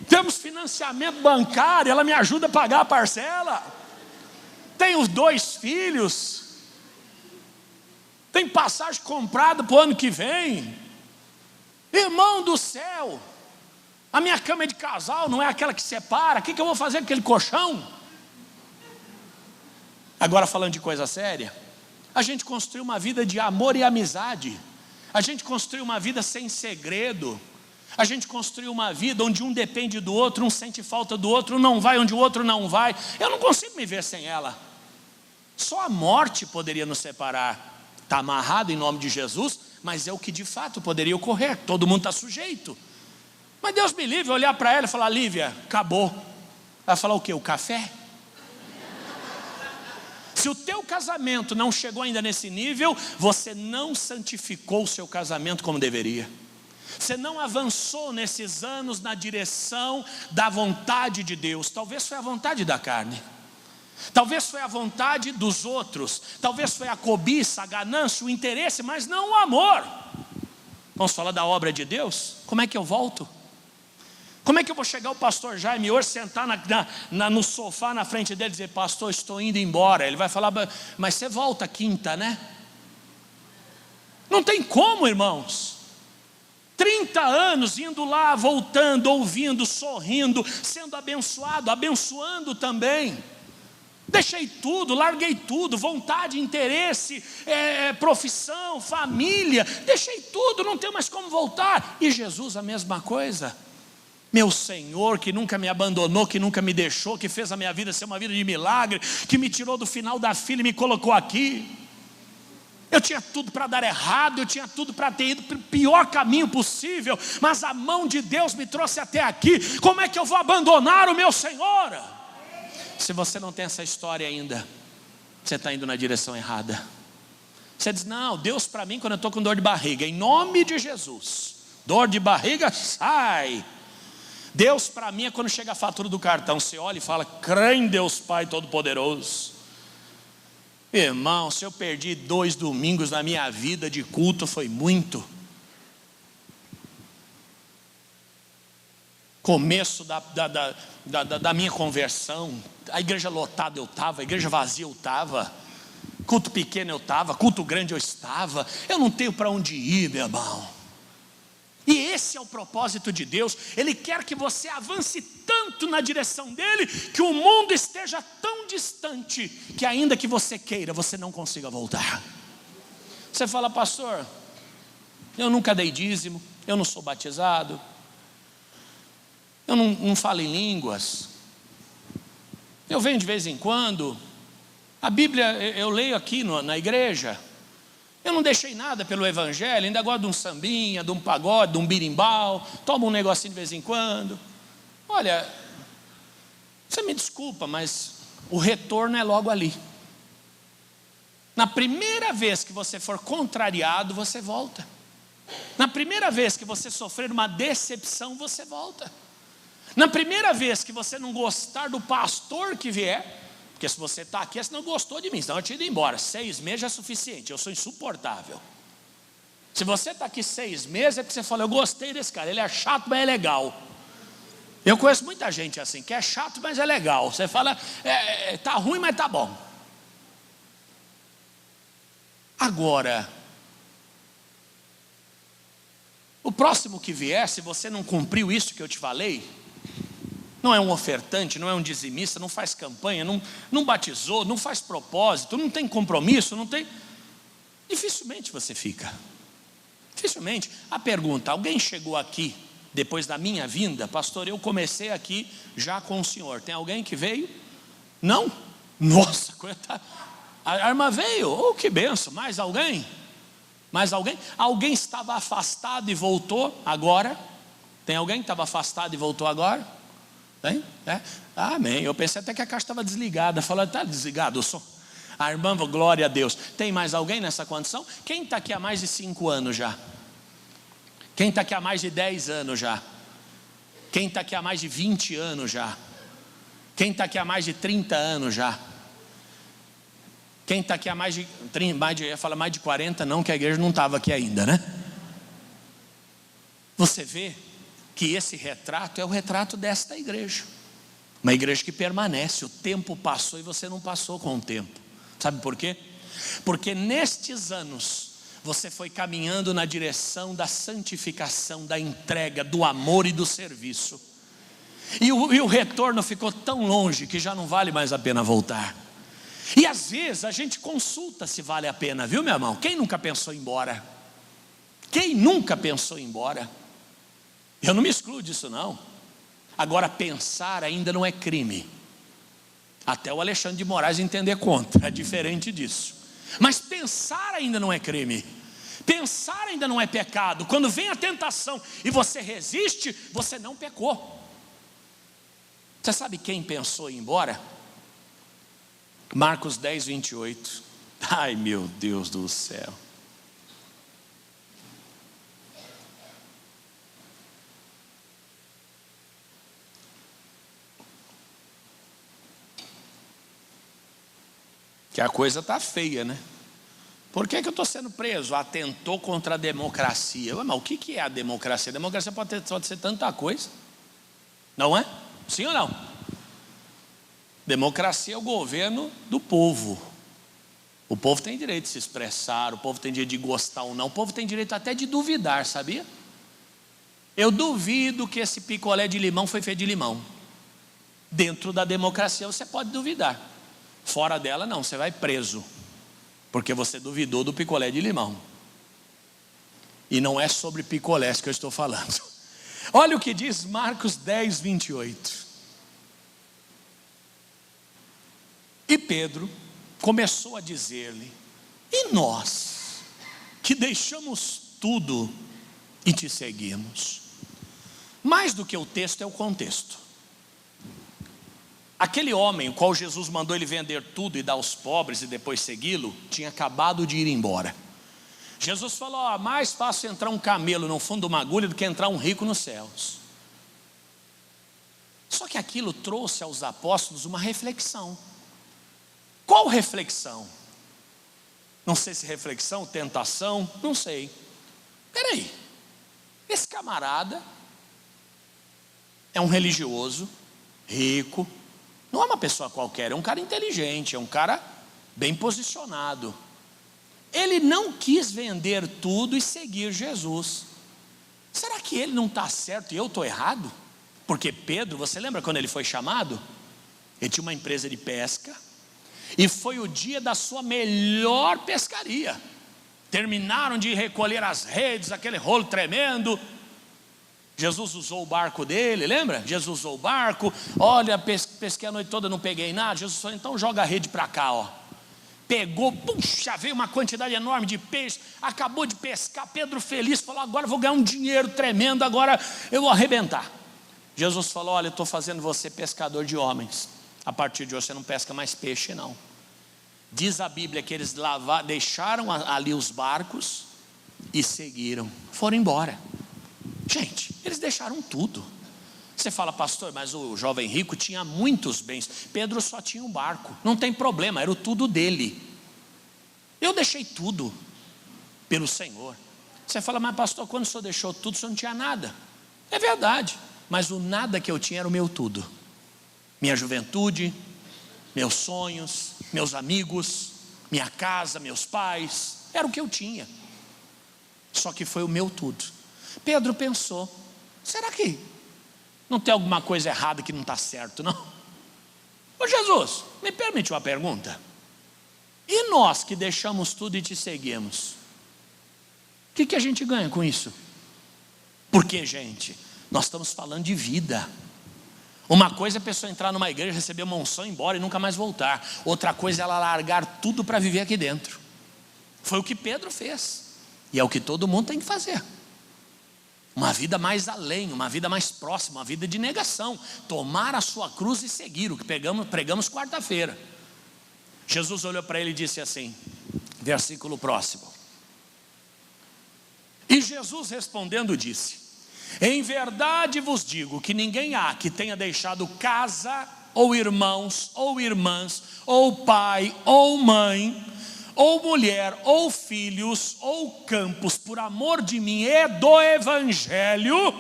Temos financiamento bancário, ela me ajuda a pagar a parcela. Tenho 2 filhos. Tem passagem comprada para o ano que vem. Irmão do céu, a minha cama é de casal, não é aquela que separa. O que eu vou fazer com aquele colchão? Agora falando de coisa séria, a gente construiu uma vida de amor e amizade. A gente construiu uma vida sem segredo. A gente construiu uma vida onde um depende do outro, um sente falta do outro, um não vai onde o outro não vai. Eu não consigo me ver sem ela. Só a morte poderia nos separar. Está amarrado em nome de Jesus, mas é o que de fato poderia ocorrer. Todo mundo está sujeito. Mas Deus me livre, olhar para ela e falar, Lívia, acabou. Ela falar o quê? O café? Se o teu casamento não chegou ainda nesse nível, você não santificou o seu casamento como deveria. Você não avançou nesses anos na direção da vontade de Deus. Talvez foi a vontade da carne. Talvez foi a vontade dos outros. Talvez foi a cobiça, a ganância, o interesse, mas não o amor. Vamos falar da obra de Deus? Como é que eu volto? Como é que eu vou chegar ao pastor Jaime hoje, sentar no sofá na frente dele e dizer, pastor, estou indo embora. Ele vai falar, mas você volta quinta, né? Não tem como, irmãos. 30 anos indo lá, voltando, ouvindo, sorrindo, sendo abençoado, abençoando também. Deixei tudo, larguei tudo, vontade, interesse, profissão, família. Deixei tudo, não tenho mais como voltar. E Jesus a mesma coisa. Meu Senhor, que nunca me abandonou, que nunca me deixou, que fez a minha vida ser uma vida de milagre, que me tirou do final da fila e me colocou aqui. Eu tinha tudo para dar errado, eu tinha tudo para ter ido para o pior caminho possível, mas a mão de Deus me trouxe até aqui. Como é que eu vou abandonar o meu Senhor? Se você não tem essa história ainda, você está indo na direção errada. Você diz, não, Deus para mim quando eu estou com dor de barriga, em nome de Jesus, dor de barriga sai. Deus para mim é quando chega a fatura do cartão, você olha e fala, crê em Deus Pai Todo-Poderoso. Irmão, se eu perdi 2 domingos na minha vida de culto, foi muito. Começo da minha conversão, a igreja lotada eu estava, a igreja vazia eu estava, culto pequeno eu estava, culto grande eu estava. Eu não tenho para onde ir, meu irmão. E esse é o propósito de Deus. Ele quer que você avance tanto na direção dele, que o mundo esteja tão distante, que ainda que você queira, você não consiga voltar. Você fala: pastor, eu nunca dei dízimo, eu não sou batizado, eu não falo em línguas, eu venho de vez em quando, a Bíblia eu leio aqui na igreja, eu não deixei nada pelo evangelho, ainda gosto de um sambinha, de um pagode, de um birimbau, tomo um negocinho de vez em quando. Olha, você me desculpa, mas o retorno é logo ali. Na primeira vez que você for contrariado, você volta. Na primeira vez que você sofrer uma decepção, você volta. Na primeira vez que você não gostar do pastor que vier, porque se você está aqui, você não gostou de mim, senão eu te ido embora. 6 meses é suficiente, eu sou insuportável. Se você está aqui 6 meses, é porque você fala: eu gostei desse cara, ele é chato, mas é legal. Eu conheço muita gente assim, que é chato, mas é legal. Você fala: tá ruim, mas tá bom. Agora, o próximo que vier, se você não cumpriu isso que eu te falei, não é um ofertante, não é um dizimista, não faz campanha, não batizou, não faz propósito, não tem compromisso, não tem... dificilmente você fica. Dificilmente. A pergunta: alguém chegou aqui depois da minha vinda? Pastor, eu comecei aqui já com o senhor. Tem alguém que veio? Não? Nossa, a irmã veio, oh, que benção. Mais alguém? Mais alguém? Alguém estava afastado e voltou agora? Tem alguém que estava afastado e voltou agora? Tem? Amém. Eu pensei até que a caixa estava desligada. Falei: está desligado o som? A irmã, glória a Deus. Tem mais alguém nessa condição? Quem está aqui há mais de 5 anos já? Quem está aqui há mais de 10 anos já? Quem está aqui há mais de 20 anos já? Quem está aqui há mais de 30 anos já? Quem está aqui há mais de 40, não, que a igreja não estava aqui ainda, né? Você vê que esse retrato é o retrato desta igreja. Uma igreja que permanece. O tempo passou e você não passou com o tempo. Sabe por quê? Porque nestes anos você foi caminhando na direção da santificação, da entrega, do amor e do serviço. E o retorno ficou tão longe que já não vale mais a pena voltar. E às vezes a gente consulta se vale a pena, viu, meu irmão? Quem nunca pensou em ir embora? Quem nunca pensou em ir embora? Eu não me excluo disso, não. Agora, pensar ainda não é crime. Até o Alexandre de Moraes entender contra, é diferente disso. Mas pensar ainda não é crime. Pensar ainda não é pecado. Quando vem a tentação e você resiste, você não pecou. Você sabe quem pensou em ir embora? Marcos 10, 28. Ai, meu Deus do céu. Que a coisa está feia, né? Por que eu estou sendo preso? Atentou contra a democracia. Mas o que é a democracia? A democracia pode ser tanta coisa, não é? Sim ou não? Democracia é o governo do povo. O povo tem direito de se expressar, o povo tem direito de gostar ou não, o povo tem direito até de duvidar, sabia? Eu duvido que esse picolé de limão foi feito de limão. Dentro da democracia você pode duvidar. Fora dela não, você vai preso, porque você duvidou do picolé de limão. E não é sobre picolés que eu estou falando. Olha o que diz Marcos 10, 28. E Pedro começou a dizer-lhe: e nós, que deixamos tudo e te seguimos? Mais do que o texto é o contexto. Aquele homem, o qual Jesus mandou ele vender tudo e dar aos pobres e depois segui-lo, tinha acabado de ir embora. Jesus falou: mais fácil entrar um camelo no fundo de uma agulha do que entrar um rico nos céus. Só que aquilo trouxe aos apóstolos uma reflexão. Qual reflexão? Não sei se reflexão, tentação, não sei. Peraí, esse camarada é um religioso, rico, não é uma pessoa qualquer, é um cara inteligente, é um cara bem posicionado. Ele não quis vender tudo e seguir Jesus. Será que ele não está certo e eu estou errado? Porque Pedro, você lembra quando ele foi chamado? Ele tinha uma empresa de pesca e foi o dia da sua melhor pescaria. Terminaram de recolher as redes, aquele rolo tremendo. Jesus usou o barco dele, lembra? Jesus usou o barco. Olha, pesquei a noite toda, não peguei nada. Jesus falou, então joga a rede para cá, ó. Pegou, puxa, veio uma quantidade enorme de peixe. Acabou de pescar, Pedro feliz, falou, agora eu vou ganhar um dinheiro tremendo, agora eu vou arrebentar. Jesus falou, olha, eu estou fazendo você pescador de homens. A partir de hoje você não pesca mais peixe não. Diz a Bíblia que eles deixaram ali os barcos e seguiram, foram embora. Gente, eles deixaram tudo. Você fala, pastor, mas o jovem rico tinha muitos bens. Pedro só tinha um barco, não tem problema, era o tudo dele. Eu deixei tudo pelo Senhor. Você fala, mas pastor, quando o senhor deixou tudo, o senhor não tinha nada. É verdade, mas o nada que eu tinha era o meu tudo. Minha juventude, meus sonhos, meus amigos, minha casa, meus pais, era o que eu tinha. Só que foi o meu tudo. Pedro pensou, será que não tem alguma coisa errada que não está certo, não? Ô Jesus, me permite uma pergunta. E nós que deixamos tudo e te seguimos, o que a gente ganha com isso? Porque, gente, nós estamos falando de vida. Uma coisa é a pessoa entrar numa igreja, receber uma unção, ir embora e nunca mais voltar. Outra coisa é ela largar tudo para viver aqui dentro. Foi o que Pedro fez. E é o que todo mundo tem que fazer. Uma vida mais além, uma vida mais próxima, uma vida de negação. Tomar a sua cruz e seguir, o que pregamos quarta-feira. Jesus olhou para ele e disse assim, versículo próximo. E Jesus respondendo disse, em verdade vos digo que ninguém há que tenha deixado casa, ou irmãos, ou irmãs, ou pai, ou mãe, ou mulher, ou filhos, ou campos, por amor de mim e do evangelho,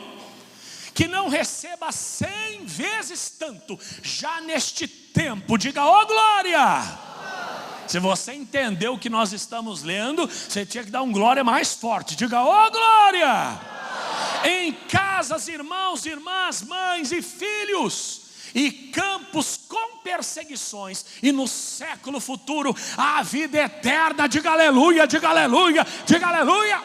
que não receba 100 vezes tanto, já neste tempo. Diga, ó glória! Se você entendeu o que nós estamos lendo, você tinha que dar um glória mais forte. Diga, ó glória! Em casas, irmãos, irmãs, mães e filhos, e campos com perseguições, e no século futuro a vida eterna. Diga aleluia, diga aleluia, diga aleluia.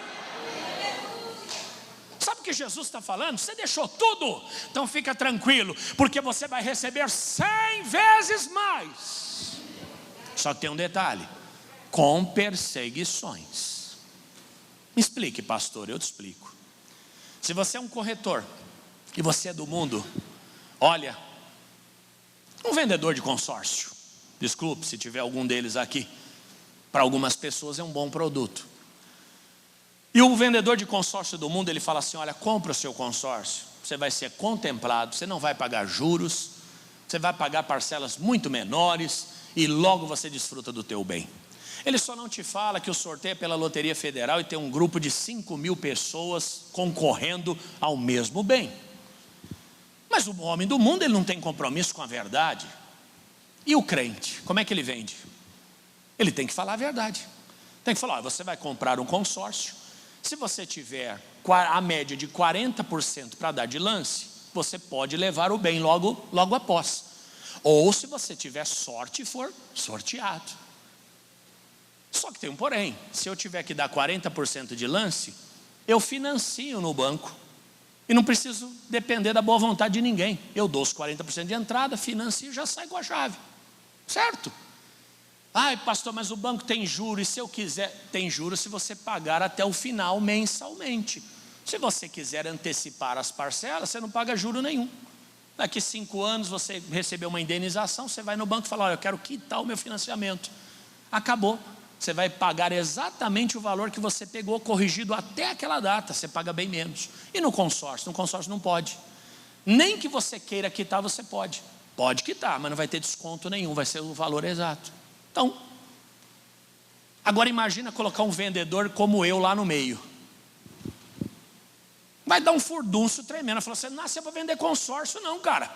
Sabe o que Jesus está falando? Você deixou tudo, então fica tranquilo, porque você vai receber 100 vezes mais. Só que tem um detalhe, com perseguições. Me explique, pastor, eu te explico. Se você é um corretor e você é do mundo, olha, um vendedor de consórcio, desculpe se tiver algum deles aqui, para algumas pessoas é um bom produto. E o vendedor de consórcio do mundo, ele fala assim, olha, compra o seu consórcio, você vai ser contemplado, você não vai pagar juros, você vai pagar parcelas muito menores e logo você desfruta do teu bem. Ele só não te fala que o sorteio é pela Loteria Federal e tem um grupo de 5.000 pessoas concorrendo ao mesmo bem. Mas o homem do mundo, ele não tem compromisso com a verdade. E o crente, como é que ele vende? Ele tem que falar a verdade. Tem que falar, olha, você vai comprar um consórcio, se você tiver a média de 40% para dar de lance, você pode levar o bem logo após. Ou se você tiver sorte e for sorteado. Só que tem um porém, se eu tiver que dar 40% de lance, eu financio no banco. E não preciso depender da boa vontade de ninguém. Eu dou os 40% de entrada, financio e já saio com a chave. Certo? Ai, pastor, mas o banco tem juros, e se eu quiser, tem juros se você pagar até o final mensalmente. Se você quiser antecipar as parcelas, você não paga juro nenhum. Daqui 5 anos você recebeu uma indenização, você vai no banco e fala, olha, eu quero quitar o meu financiamento. Acabou. Você vai pagar exatamente o valor que você pegou, corrigido até aquela data, você paga bem menos. E no consórcio não pode. Nem que você queira quitar, você pode. Pode quitar, mas não vai ter desconto nenhum, vai ser o valor exato. Então, Agora imagina colocar um vendedor como eu lá no meio. Vai dar um furdunço tremendo. Falou, você não nasceu para vender consórcio não, cara.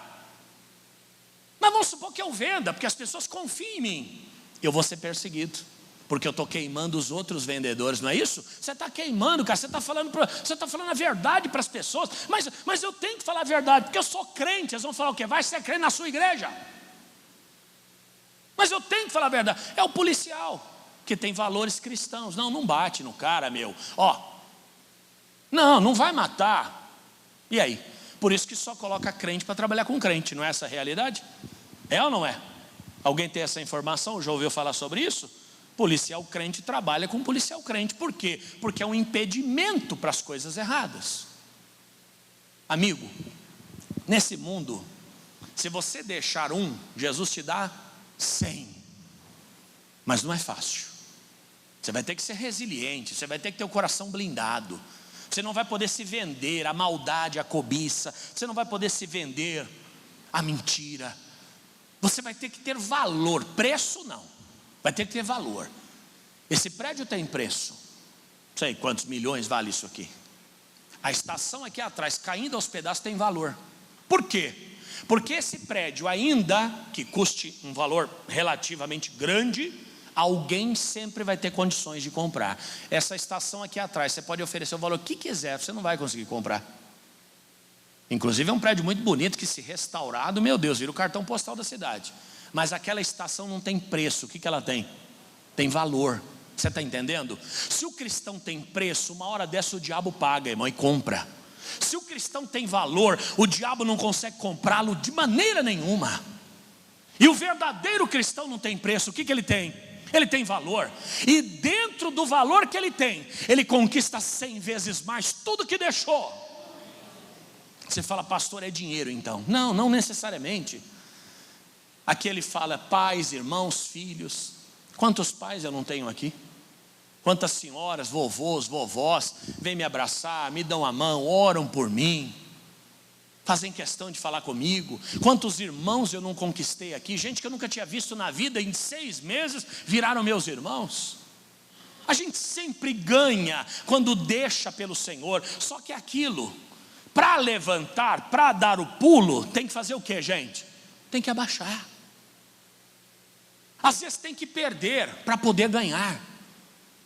Mas vamos supor que eu venda, porque as pessoas confiam em mim. Eu vou ser perseguido, porque eu estou queimando os outros vendedores, não é isso? Você está queimando, cara, você está falando a verdade para as pessoas. Mas eu tenho que falar a verdade, porque eu sou crente. Eles vão falar o quê? Vai ser crente na sua igreja. Mas eu tenho que falar a verdade. É o policial que tem valores cristãos. Não bate no cara, meu. Não vai matar. E aí? Por isso que só coloca crente para trabalhar com crente. Não é essa a realidade? É ou não é? Alguém tem essa informação? Já ouviu falar sobre isso? Policial crente trabalha com policial crente. Por quê? Porque é um impedimento para as coisas erradas. Amigo, nesse mundo, se você deixar Jesus te dá 100. Mas não é fácil. Você vai ter que ser resiliente, você vai ter que ter o coração blindado. Você não vai poder se vender a maldade, a cobiça. Você não vai poder se vender a mentira. Você vai ter que ter valor. Preço não, vai ter que ter valor. Esse prédio tem preço. Não sei quantos milhões vale isso aqui. A estação aqui atrás, caindo aos pedaços, tem valor. Por quê? Porque esse prédio, ainda que custe um valor relativamente grande, alguém sempre vai ter condições de comprar. Essa estação aqui atrás, você pode oferecer o valor que quiser, você não vai conseguir comprar. Inclusive é um prédio muito bonito, que se restaurado, meu Deus, vira o cartão postal da cidade. Mas aquela estação não tem preço. O que ela tem? Tem valor. Você está entendendo? Se o cristão tem preço, uma hora dessa o diabo paga, irmão, e compra. Se o cristão tem valor, o diabo não consegue comprá-lo de maneira nenhuma. E o verdadeiro cristão não tem preço. O que ele tem? Ele tem valor. E dentro do valor que ele tem, ele conquista 100 vezes mais tudo que deixou. Você fala, pastor, é dinheiro então? Não necessariamente. Aqui ele fala pais, irmãos, filhos. Quantos pais eu não tenho aqui? Quantas senhoras, vovôs, vovós vêm me abraçar, me dão a mão, oram por mim, fazem questão de falar comigo. Quantos irmãos eu não conquistei aqui, gente que eu nunca tinha visto na vida, em 6 meses viraram meus irmãos. A gente sempre ganha quando deixa pelo Senhor. Só que aquilo, para levantar, para dar o pulo, tem que fazer o que, gente? Tem que abaixar. Às vezes tem que perder para poder ganhar.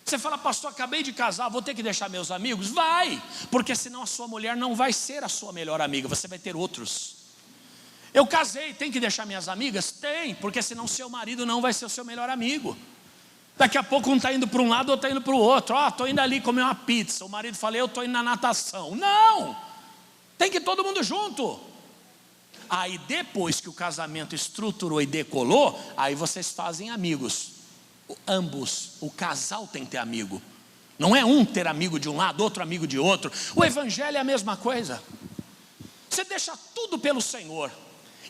Você fala, pastor, acabei de casar, vou ter que deixar meus amigos? Vai, porque senão a sua mulher não vai ser a sua melhor amiga, você vai ter outros. Eu casei, tem que deixar minhas amigas? Tem, porque senão seu marido não vai ser o seu melhor amigo. Daqui a pouco um está indo para um lado, outro está indo para o outro. Estou indo ali comer uma pizza, o marido fala, eu estou indo na natação. Não, tem que ir todo mundo junto. Aí depois que o casamento estruturou e decolou, aí vocês fazem amigos. Ambos, o casal tem que ter amigo. Não é um ter amigo de um lado, outro amigo de outro. O evangelho é a mesma coisa. Você deixa tudo pelo Senhor,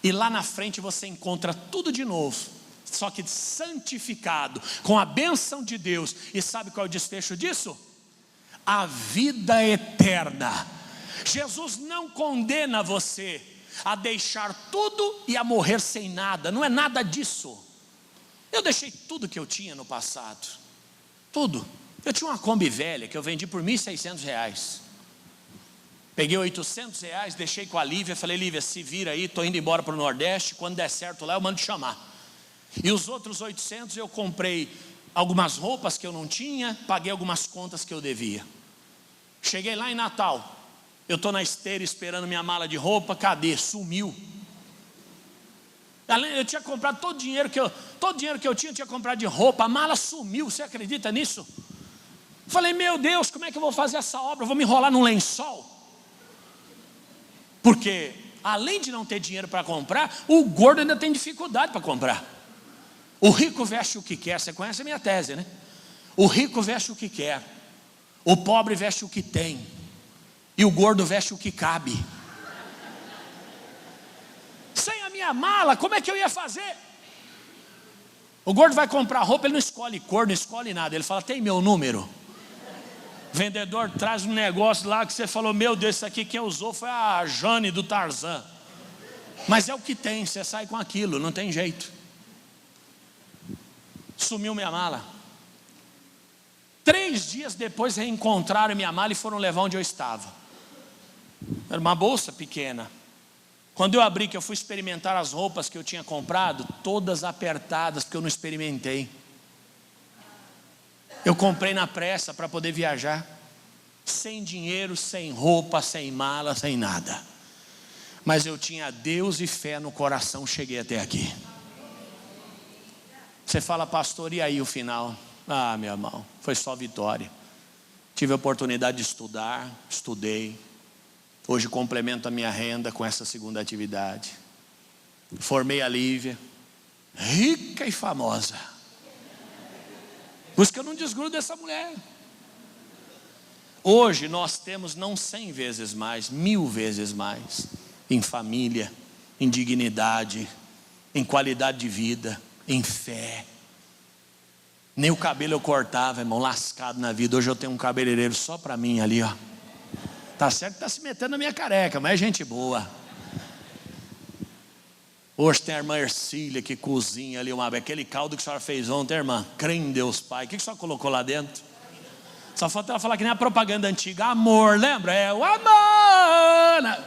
e lá na frente você encontra tudo de novo, só que santificado, com a bênção de Deus. E sabe qual é o desfecho disso? A vida eterna. Jesus não condena você a deixar tudo e a morrer sem nada. Não é nada disso. Eu deixei tudo que eu tinha no passado. Tudo. Eu tinha uma Kombi velha que eu vendi por R$1.600. Peguei R$800, deixei com a Lívia. Falei, Lívia, se vira aí, estou indo embora para o Nordeste. Quando der certo lá eu mando chamar. E os outros 800 eu comprei algumas roupas que eu não tinha, paguei algumas contas que eu devia. Cheguei lá em Natal, eu estou na esteira esperando minha mala de roupa. Cadê? Sumiu. Eu tinha comprado todo o dinheiro que eu tinha comprado de roupa. A mala sumiu, você acredita nisso? Falei, meu Deus, como é que eu vou fazer essa obra? Eu vou me enrolar num lençol? Porque além de não ter dinheiro para comprar, o gordo ainda tem dificuldade para comprar. O rico veste o que quer. Você conhece a minha tese, né? O rico veste o que quer, o pobre veste o que tem, e o gordo veste o que cabe. Sem a minha mala, como é que eu ia fazer? O gordo vai comprar roupa, ele não escolhe cor, não escolhe nada. Ele fala, tem meu número? O vendedor traz um negócio lá que você falou, meu Deus, isso aqui quem usou foi a Jane do Tarzan. Mas é o que tem, você sai com aquilo, não tem jeito. Sumiu minha mala. 2 dias depois reencontraram minha mala e foram levar onde eu estava. Era uma bolsa pequena. Quando eu abri, que eu fui experimentar as roupas que eu tinha comprado, todas apertadas, porque eu não experimentei. Eu comprei na pressa para poder viajar, sem dinheiro, sem roupa, sem mala, sem nada. Mas eu tinha Deus e fé no coração, cheguei até aqui. Você fala, pastor, e aí o final? Ah, meu irmão, foi só vitória. Tive a oportunidade de estudar, estudei. Hoje complemento a minha renda com essa segunda atividade. Formei a Lívia, rica e famosa. Por isso que eu não desgrudo dessa mulher. Hoje nós temos não 100 vezes mais, 1000 vezes mais. Em família, em dignidade, em qualidade de vida, em fé. Nem o cabelo eu cortava, irmão, lascado na vida. Hoje eu tenho um cabeleireiro só para mim ali, ó. Tá certo que está se metendo na minha careca, mas é gente boa. Hoje tem a irmã Ercília que cozinha ali aquele caldo que a senhora fez ontem, irmã. Crê em Deus Pai. O que a senhora colocou lá dentro? Só falta ela falar que nem a propaganda antiga. Amor, lembra? É o amor.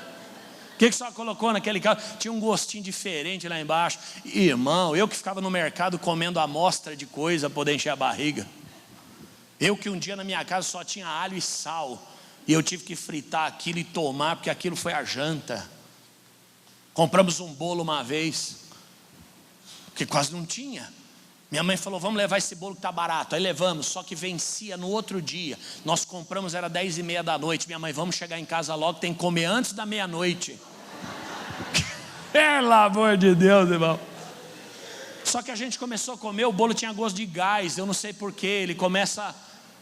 O que a senhora colocou naquele caldo? Tinha um gostinho diferente lá embaixo. Irmão, eu que ficava no mercado comendo amostra de coisa para poder encher a barriga. Eu que um dia na minha casa só tinha alho e sal. E eu tive que fritar aquilo e tomar, porque aquilo foi a janta. Compramos um bolo uma vez, que quase não tinha. Minha mãe falou, vamos levar esse bolo que está barato. Aí levamos, só que vencia no outro dia. Nós compramos, era 10h30 da noite. Minha mãe, vamos chegar em casa logo, tem que comer antes da meia-noite. Pelo amor de Deus, irmão. Só que a gente começou a comer, o bolo tinha gosto de gás. Eu não sei porquê, ele começa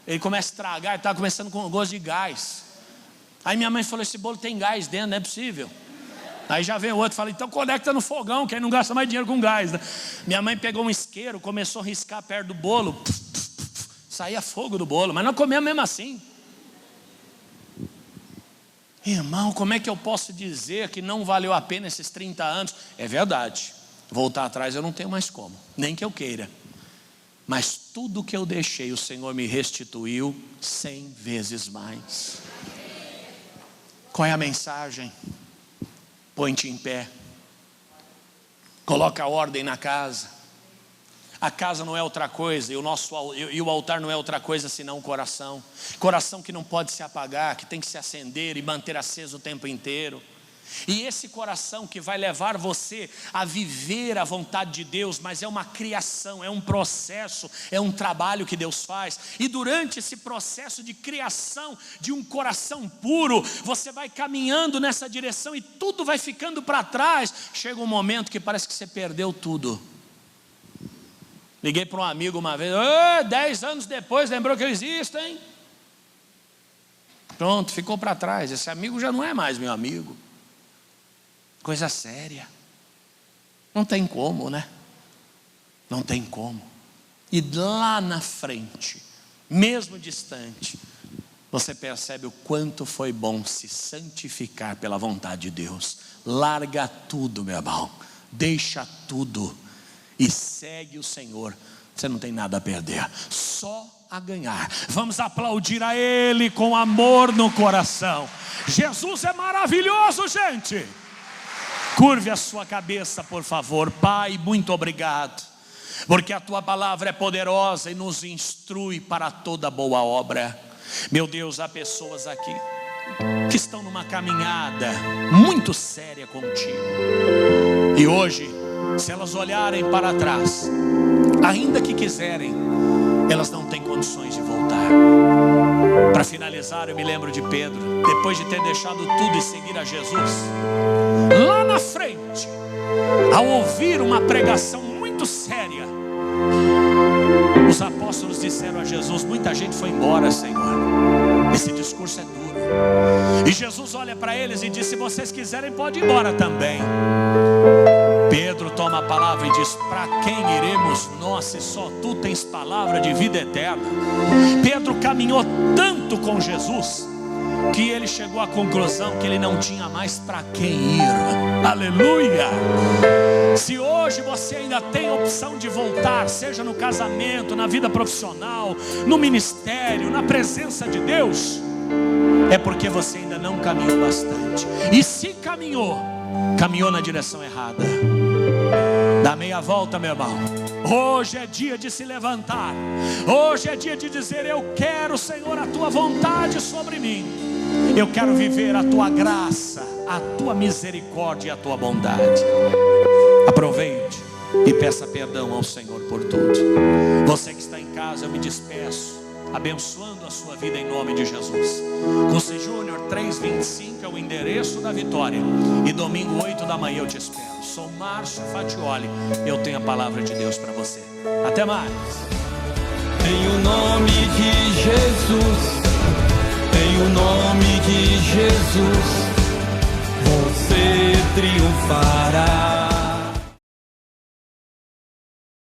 a estragar, ele estava começando com gosto de gás. Aí minha mãe falou, esse bolo tem gás dentro, não é possível. Aí já vem o outro e fala, então conecta no fogão, que aí não gasta mais dinheiro com gás, né? Minha mãe pegou um isqueiro, começou a riscar perto do bolo, saía fogo do bolo, mas nós comemos mesmo assim. Irmão, como é que eu posso dizer que não valeu a pena esses 30 anos? É verdade, voltar atrás eu não tenho mais como, nem que eu queira. Mas tudo que eu deixei, o Senhor me restituiu 100 vezes mais. Qual é a mensagem? Põe-te em pé. Coloca ordem na casa. A casa não é outra coisa, e o altar não é outra coisa senão o coração. Coração que não pode se apagar, que tem que se acender e manter aceso o tempo inteiro. E esse coração que vai levar você a viver a vontade de Deus, mas é uma criação, é um processo, é um trabalho que Deus faz. E durante esse processo de criação de um coração puro, você vai caminhando nessa direção e tudo vai ficando para trás. Chega um momento que parece que você perdeu tudo. Liguei para um amigo uma vez, 10 anos depois, lembrou que eu existo, hein? Pronto, ficou para trás. Esse amigo já não é mais meu amigo. Coisa séria. Não tem como, né? Não tem como. E lá na frente, mesmo distante, você percebe o quanto foi bom se santificar pela vontade de Deus. Larga tudo, meu irmão. Deixa tudo e segue o Senhor. Você não tem nada a perder, só a ganhar. Vamos aplaudir a Ele com amor no coração. Jesus é maravilhoso, gente. Curve a sua cabeça, por favor. Pai, muito obrigado, porque a Tua palavra é poderosa e nos instrui para toda boa obra. Meu Deus, há pessoas aqui que estão numa caminhada muito séria contigo. E hoje, se elas olharem para trás, ainda que quiserem, elas não têm condições de voltar. Para finalizar, eu me lembro de Pedro, depois de ter deixado tudo e seguir a Jesus, lá na frente, ao ouvir uma pregação muito séria, os apóstolos disseram a Jesus, muita gente foi embora, Senhor, esse discurso é duro. E Jesus olha para eles e diz, se vocês quiserem pode ir embora também. Pedro toma a palavra e diz, para quem iremos nós, se só Tu tens palavra de vida eterna? Pedro caminhou tanto com Jesus que ele chegou à conclusão que ele não tinha mais para quem ir. Aleluia! Se hoje você ainda tem a opção de voltar, seja no casamento, na vida profissional, no ministério, na presença de Deus, é porque você ainda não caminhou bastante. E se caminhou na direção errada. Dá meia volta, meu irmão. Hoje é dia de se levantar. Hoje é dia de dizer: eu quero, Senhor, a tua vontade sobre mim. Eu quero viver a tua graça, a tua misericórdia e a tua bondade. Aproveite e peça perdão ao Senhor por tudo. Você que está em casa, eu me despeço, abençoando a sua vida em nome de Jesus. Conce Júnior 325 é o endereço da Vitória. E domingo 8 da manhã eu te espero. Sou Márcio Fatioli. Eu tenho a palavra de Deus para você. Até mais. Em o nome de Jesus, em o nome de Jesus, você triunfará.